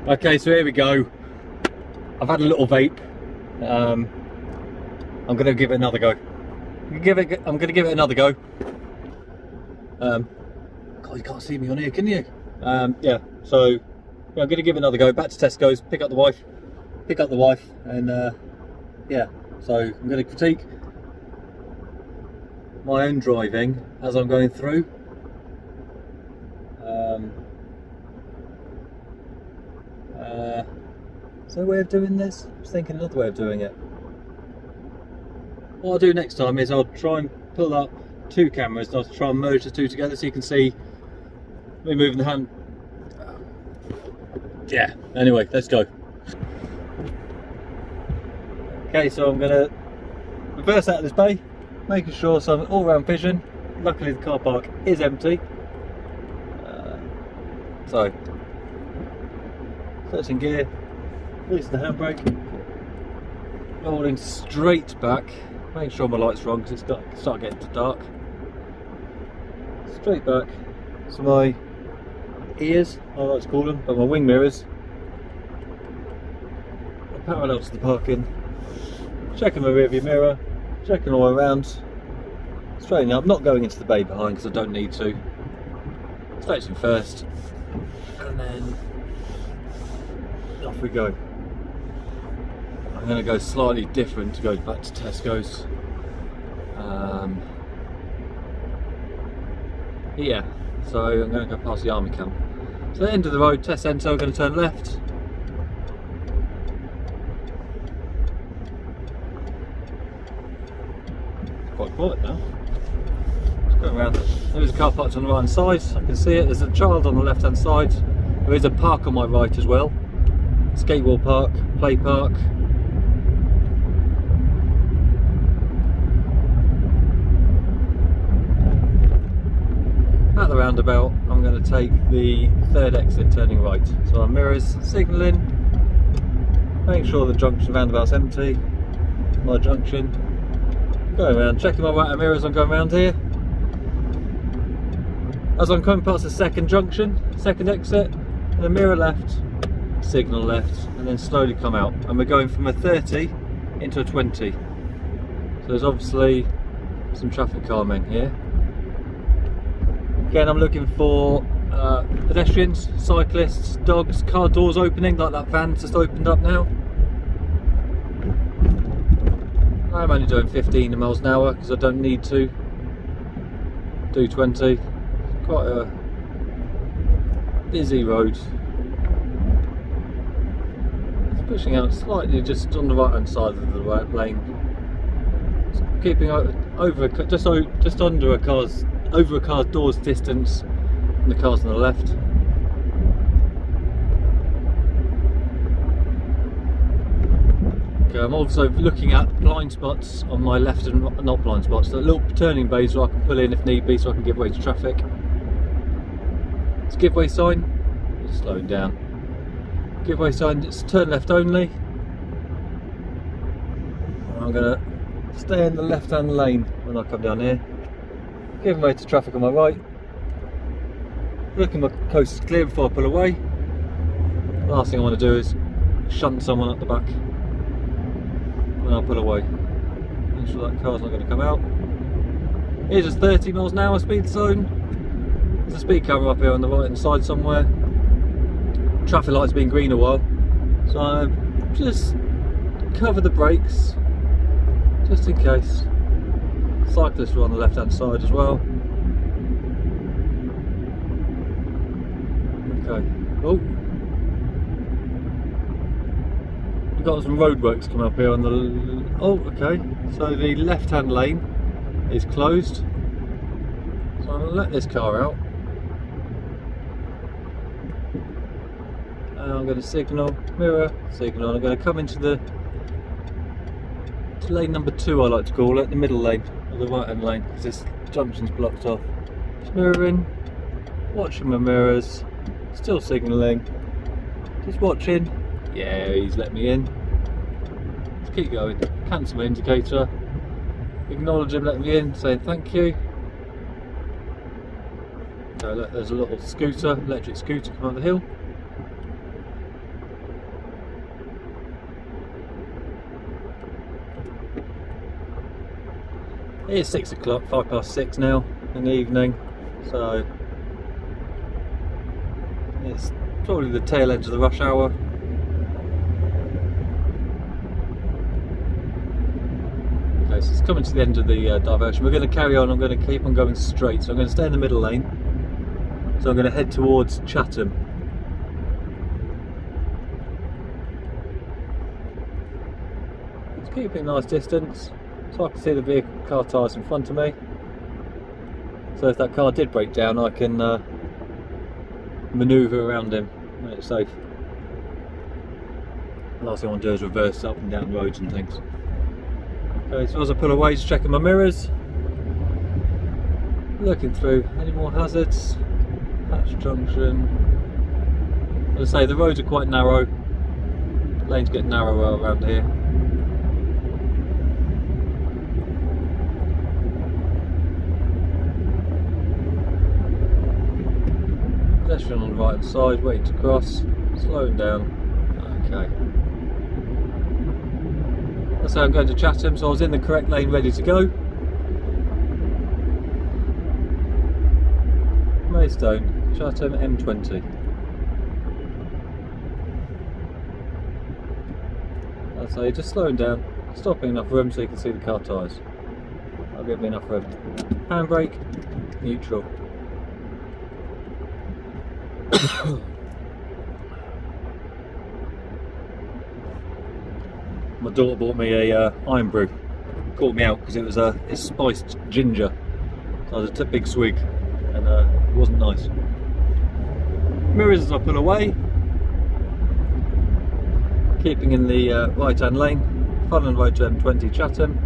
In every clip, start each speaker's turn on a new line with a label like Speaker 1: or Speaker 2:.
Speaker 1: Okay, so here we go. I've had a little vape. I'm gonna give it another go. I'm gonna give it another go. God, you can't see me on here, can you? Yeah. So yeah, I'm gonna give it another go. Back to Tesco's, pick up the wife, and yeah. So I'm gonna critique my own driving as I'm going through. Is there a way of doing this? I was thinking another way of doing it. What I'll do next time is I'll try and pull up two cameras and I'll try and merge the two together so you can see me moving the hand. Yeah, anyway, let's go. Okay, so I'm going to reverse out of this bay, making sure some all-round vision. Luckily the car park is empty. So, searching gear, releasing the handbrake, rolling straight back, making sure my light's wrong because it's got to start getting too dark. Straight back, so my ears, I like to call them, but my wing mirrors are parallel to the parking. Checking my rearview mirror, checking all around, straightening up, not going into the bay behind because I don't need to. Straightening first, and then off we go. I'm going to go slightly different to go back to Tesco's. Yeah, so I'm going to go past the army camp. So the end of the road, test centre, we're going to turn left. Quite quiet now. Let's go around. There's a car parked on the right hand side, I can see it. There's a child on the left hand side. There is a park on my right as well. Skatewall park, play park. At the roundabout, I'm going to take the third exit turning right. So our mirrors signalling, making sure the junction roundabout's empty. My junction. Going around, checking my right hand mirror as I'm going around here. As I'm coming past the second junction, second exit, and the mirror left, signal left, and then slowly come out. And we're going from a 30 into a 20. So there's obviously some traffic calming here. Again, I'm looking for pedestrians, cyclists, dogs, car doors opening, like that van's just opened up now. I'm only doing 15 miles an hour because I don't need to do 20. It's quite a busy road. It's pushing out slightly just on the right hand side of the right lane. It's keeping over just under a car's door's distance from the cars on the left. Okay, I'm also looking at blind spots on my left and not blind spots, so little turning bays where I can pull in if need be so I can give way to traffic. It's give way sign, just slowing down. Give way sign, it's turn left only. I'm going to stay in the left hand lane when I come down here. Giving way to traffic on my right. Looking my coast is clear before I pull away. Last thing I want to do is shunt someone at the back when I pull away. Make sure that car's not going to come out. Here's a 30 miles an hour speed zone. There's a speed camera up here on the right hand side somewhere. Traffic light's been green a while, so I just cover the brakes just in case. Cyclists are on the left hand side as well. Okay. Oh, we've got some roadworks coming up here on the. Oh, okay. So the left hand lane is closed. So I'm going to let this car out. And I'm going to signal, mirror, signal. I'm going to come into lane number 2, I like to call it, the middle lane. The right hand lane because this junction's blocked off. Just mirroring, watching my mirrors, still signalling, just watching. Yeah, he's let me in. Let's keep going. Cancel my indicator, acknowledge him letting me in, saying thank you. So look, there's a little scooter, electric scooter come up the hill. It is 6 o'clock, 6:05 now in the evening, so it's probably the tail end of the rush hour. Okay, so it's coming to the end of the diversion. We're going to carry on. I'm going to keep on going straight, so I'm going to stay in the middle lane. So I'm going to head towards Chatham. It's keeping a nice distance, so I can see the car tyres in front of me. So if that car did break down, I can manoeuvre around him, make it safe. The last thing I want to do is reverse up and down roads and things. Okay, so as I pull away, just checking my mirrors, looking through any more hazards. Hatch Junction. As I say, the roads are quite narrow. Lanes get narrower around here. Pedestrian on the right hand side, waiting to cross, slowing down. Okay. That's how I'm going to Chatham, so I was in the correct lane ready to go. Maidstone, Chatham M20. That's how you're just slowing down, stopping enough room so you can see the car tyres. That'll give me enough room. Handbrake, neutral. My daughter bought me a Iron Brew. Caught me out because it was it's spiced ginger. So I took a big swig and it wasn't nice. Mirrors as I pull away. Keeping in the right hand lane. Following road to M20 Chatham.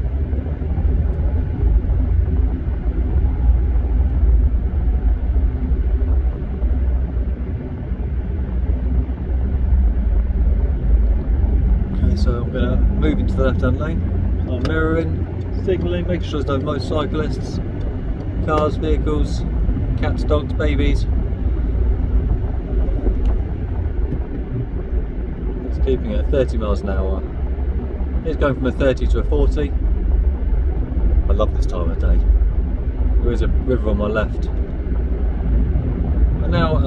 Speaker 1: So I'm going to move into the left hand lane. I'm mirroring, signalling, making sure there's no motorcyclists, cars, vehicles, cats, dogs, babies. It's keeping it at 30 miles an hour. It's going from a 30 to a 40. I love this time of day. There is a river on my left. I'm now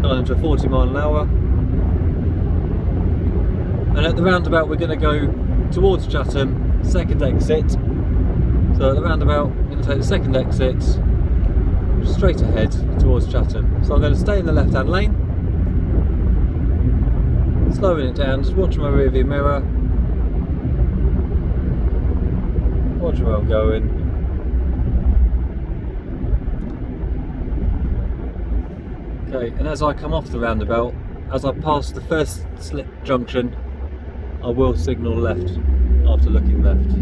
Speaker 1: going into a 40 mile an hour. And at the roundabout we're going to go towards Chatham, second exit. So at the roundabout I'm going to take the second exit straight ahead towards Chatham. So I'm going to stay in the left hand lane, slowing it down, just watching my rear view mirror, watching where I'm going. Okay, and as I come off the roundabout, as I pass the first slip junction, I will signal left after looking left.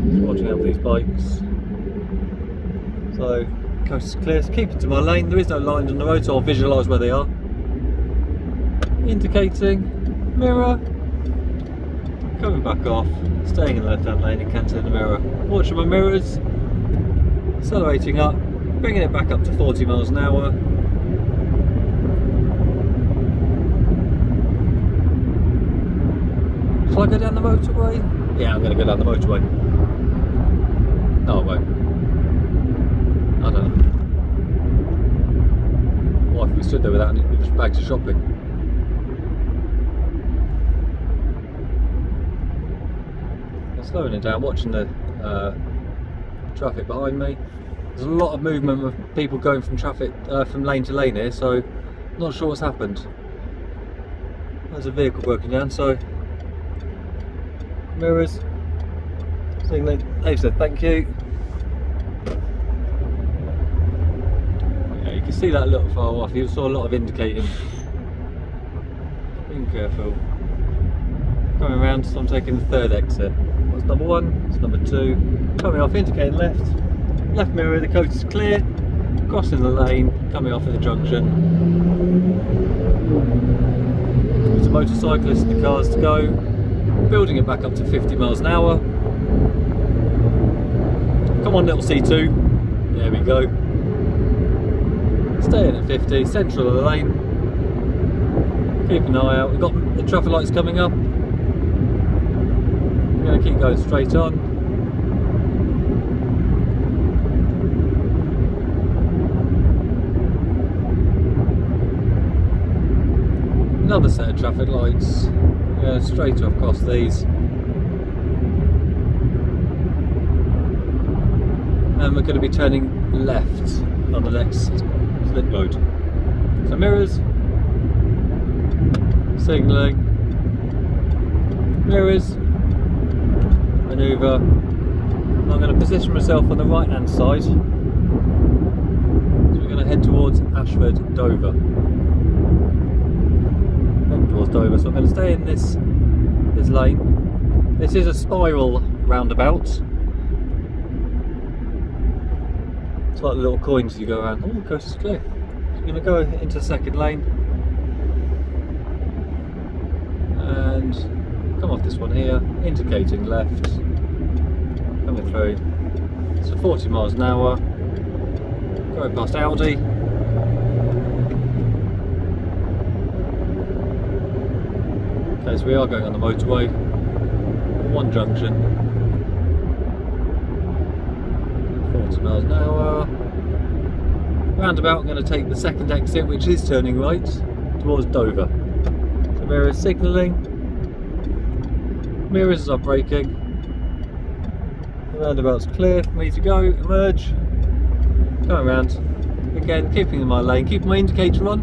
Speaker 1: Just watching out for these bikes. So, coast is clear, so keep it to my lane. There is no lines on the road, so I'll visualise where they are. Indicating, mirror, coming back off, staying in the left hand lane and cancelling the mirror. Watching my mirrors, accelerating up, bringing it back up to 40 miles an hour. Shall I go down the motorway? Yeah, I'm going to go down the motorway. No, I won't. I don't know. What if we stood there without any bags of shopping? I'm slowing it down, watching the traffic behind me. There's a lot of movement of people going from traffic from lane to lane here, so not sure what's happened. There's a vehicle broken down, so mirrors, signaling. They've said thank you. Yeah, you can see that a little far off. You saw a lot of indicating. Being careful. Coming around, so I'm taking the third exit. That's number one, that's number two. Coming off, indicating left. Left mirror, the coast is clear. Crossing the lane, coming off at the junction. There's a motorcyclist and the cars to go. Building it back up to 50 miles an hour. Come on, little C2. There we go. Staying at 50, central of the lane. Keep an eye out. We've got the traffic lights coming up. I'm going to keep going straight on. another set of traffic lights. Yeah, straight across these. And we're going to be turning left on the next slip road. So mirrors, signalling, mirrors, manoeuvre. I'm going to position myself on the right hand side. So we're going to head towards Ashford, Dover. Head towards Dover. So I'm going to stay in this lane. This is a spiral roundabout. It's like the little coins you go around. Oh, the coast is clear. So we're going to go into the second lane and come off this one here, indicating left, coming through. So 40 miles an hour, going past Audi. Okay, so we are going on the motorway, one junction. 40 miles an hour. Roundabout, I'm going to take the second exit, which is turning right towards Dover. So mirrors signalling, mirrors are braking. The roundabout's clear for me to go, emerge, go around. Again, keeping in my lane, keeping my indicator on.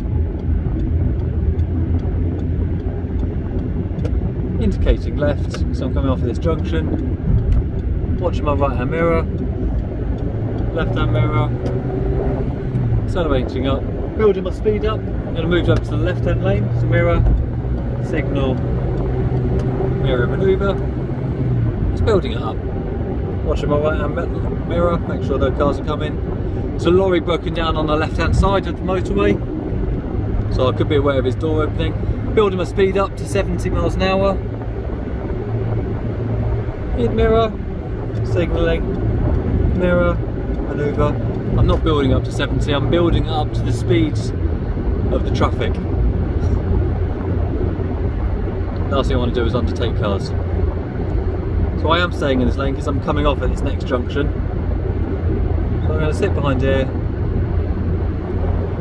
Speaker 1: Indicating left, so I'm coming off of this junction. Watching my right hand mirror. Left hand mirror, accelerating up, building my speed up. I'm going to move up to the left hand lane, so mirror, signal, mirror manoeuvre. It's building it up. Watching my right hand mirror, make sure no cars are coming. There's a lorry broken down on the left hand side of the motorway, so I could be aware of his door opening. Building my speed up to 70 miles an hour. In mirror, signalling, mirror, manoeuvre. I'm not building up to 70, I'm building up to the speeds of the traffic. Last thing I want to do is undertake cars. So I am staying in this lane because I'm coming off at this next junction. So I'm going to sit behind here.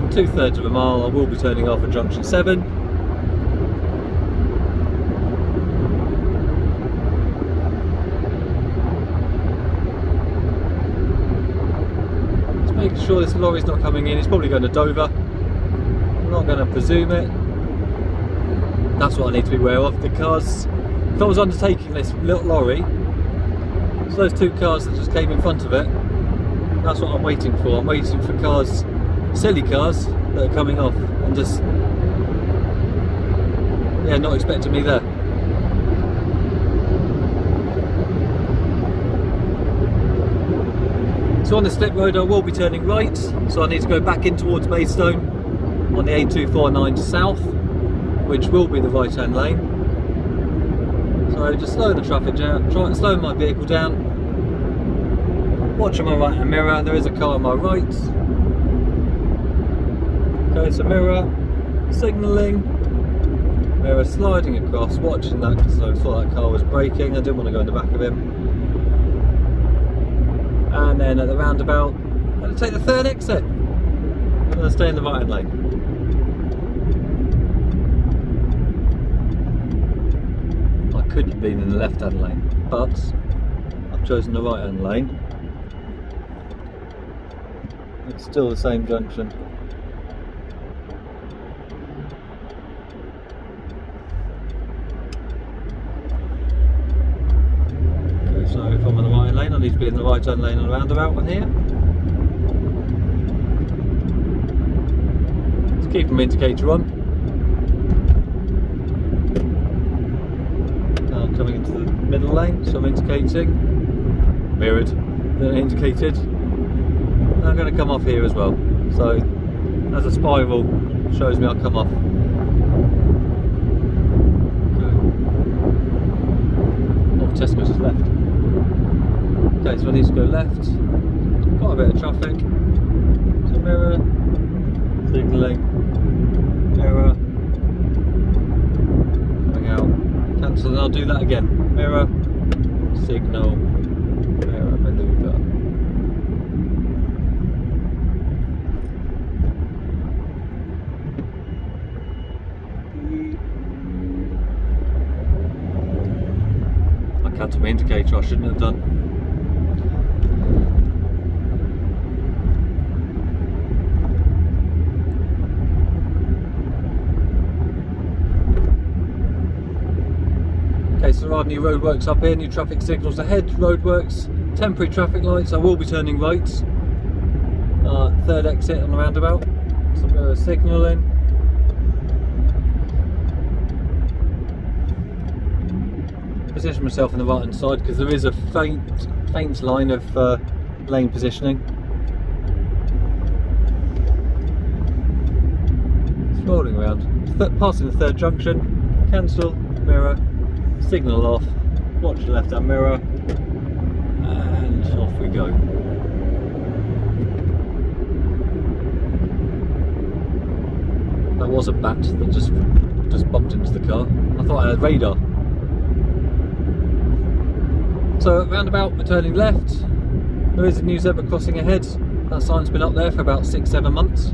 Speaker 1: In 2/3 of a mile I will be turning off at junction 7. Making sure this lorry's not coming in. It's probably going to Dover. I'm not going to presume it. That's what I need to be aware of, because if I was undertaking this little lorry, so those two cars that just came in front of it, that's what I'm waiting for. I'm waiting for cars, silly cars, that are coming off and just, yeah, not expecting me there. So on this slip road I will be turning right, so I need to go back in towards Maidstone on the A249 south, which will be the right hand lane. So just slowing the traffic down, slowing my vehicle down, watching my right hand mirror. There is a car on my right. Okay, so mirror, signalling, mirror sliding across, watching that because I thought that car was braking. I didn't want to go in the back of him. And then at the roundabout, I'm going to take the third exit. I'm going to stay in the right hand lane. I could have been in the left hand lane, but I've chosen the right hand lane. It's still the same junction. So if I'm on the right hand lane, I need to be in the right hand lane on the roundabout one here. Just keeping my indicator on. Now I'm coming into the middle lane, so I'm indicating. Mirrored, then indicated. And I'm going to come off here as well. So as a spiral shows me I'll come off. Okay. Oh, Tesco's is left. Okay, so I need to go left. Quite a bit of traffic. So mirror, signalling, mirror, coming out, cancel, and I'll do that again. Mirror, signal, mirror, manoeuvre. my indicator, I shouldn't have done. Okay, so there are new roadworks up here, new traffic signals ahead, roadworks, temporary traffic lights. I will be turning right. Third exit on the roundabout. Some signalling. Position myself on the right hand side because there is a faint line of lane positioning. Rolling around, passing the third junction, cancel, mirror, signal off, watch the left hand mirror, and off we go. That was a bat that just bumped into the car. I thought I had radar. So roundabout, we're turning left. There is a new zebra crossing ahead. That sign's been up there for about 6-7 months.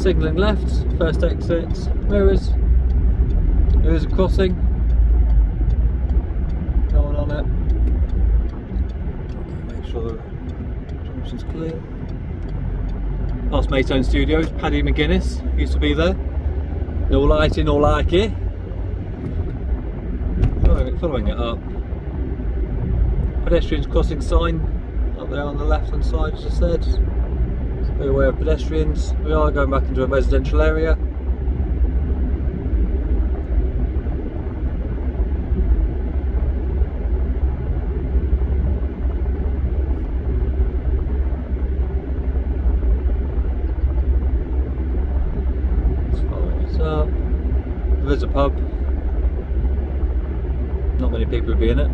Speaker 1: Signalling left, first exit, mirrors. There is a crossing. No one on it. Okay, make sure the junction's clear. Past Maytone Studios, Paddy McGuinness used to be there. No lighting, no like here. Following it up. Pedestrians crossing sign up there on the left hand side, as I said. So be aware of pedestrians. We are going back into a residential area. Just following it up. There is a pub. Not many people would be in it.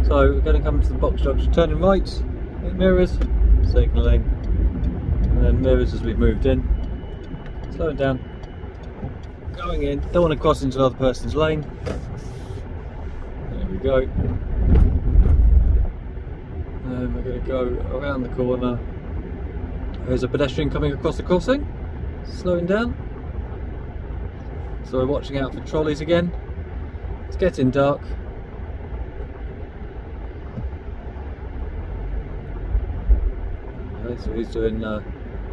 Speaker 1: So we're going to come to the box junction, turning right, hit mirrors, signalling, and then mirrors as we've moved in. Slowing down, going in, don't want to cross into another person's lane. There we go. And we're going to go around the corner. There's a pedestrian coming across the crossing, slowing down. So we're watching out for trolleys again. It's getting dark. Okay, so he's doing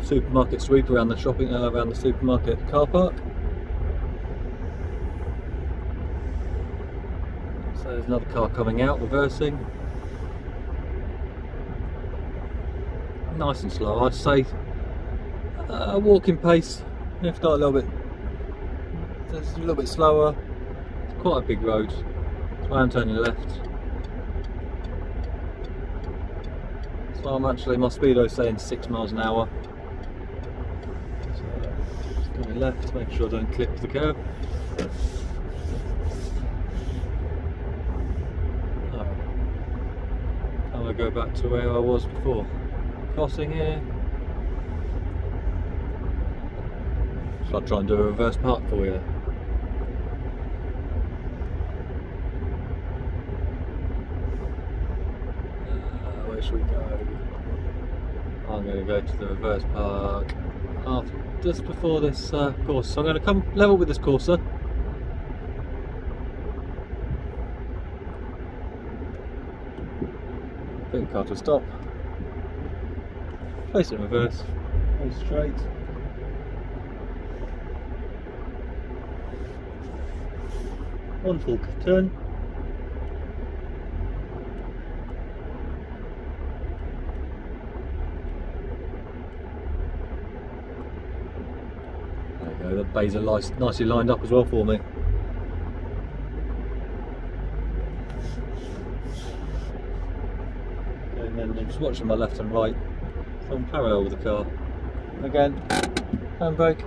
Speaker 1: supermarket sweep around the shopping, around the supermarket car park. So there's another car coming out, reversing. Nice and slow, I'd say. Walking pace, if not a little bit. It's a little bit slower. It's quite a big road. That's why I'm turning left. So I'm actually, my speedo's saying 6 miles an hour. So just going left, make sure I don't clip the curb. Now I go back to where I was before. Crossing here. Shall I try and do a reverse park for you? Where should we go? I'm going to go to the reverse park just before this course. So I'm going to come level with this Corsa. Bring the car to a stop. Place it in reverse. Go straight. One full turn. There you go, the bays are nicely lined up as well for me. Okay, and then I'm just watching my left and right, so I'm parallel with the car. Again, handbrake,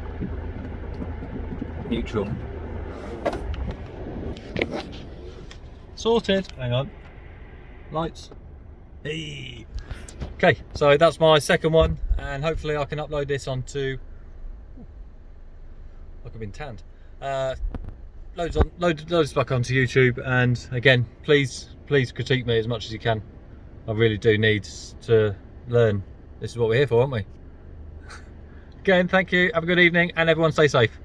Speaker 1: neutral. Sorted. Hang on. Lights. Hey. Okay, so that's my second one, and hopefully I can upload this onto. Like I've been tanned. Loads back onto YouTube, and again, please critique me as much as you can. I really do need to learn. This is what we're here for, aren't we? Again, thank you. Have a good evening, and everyone stay safe.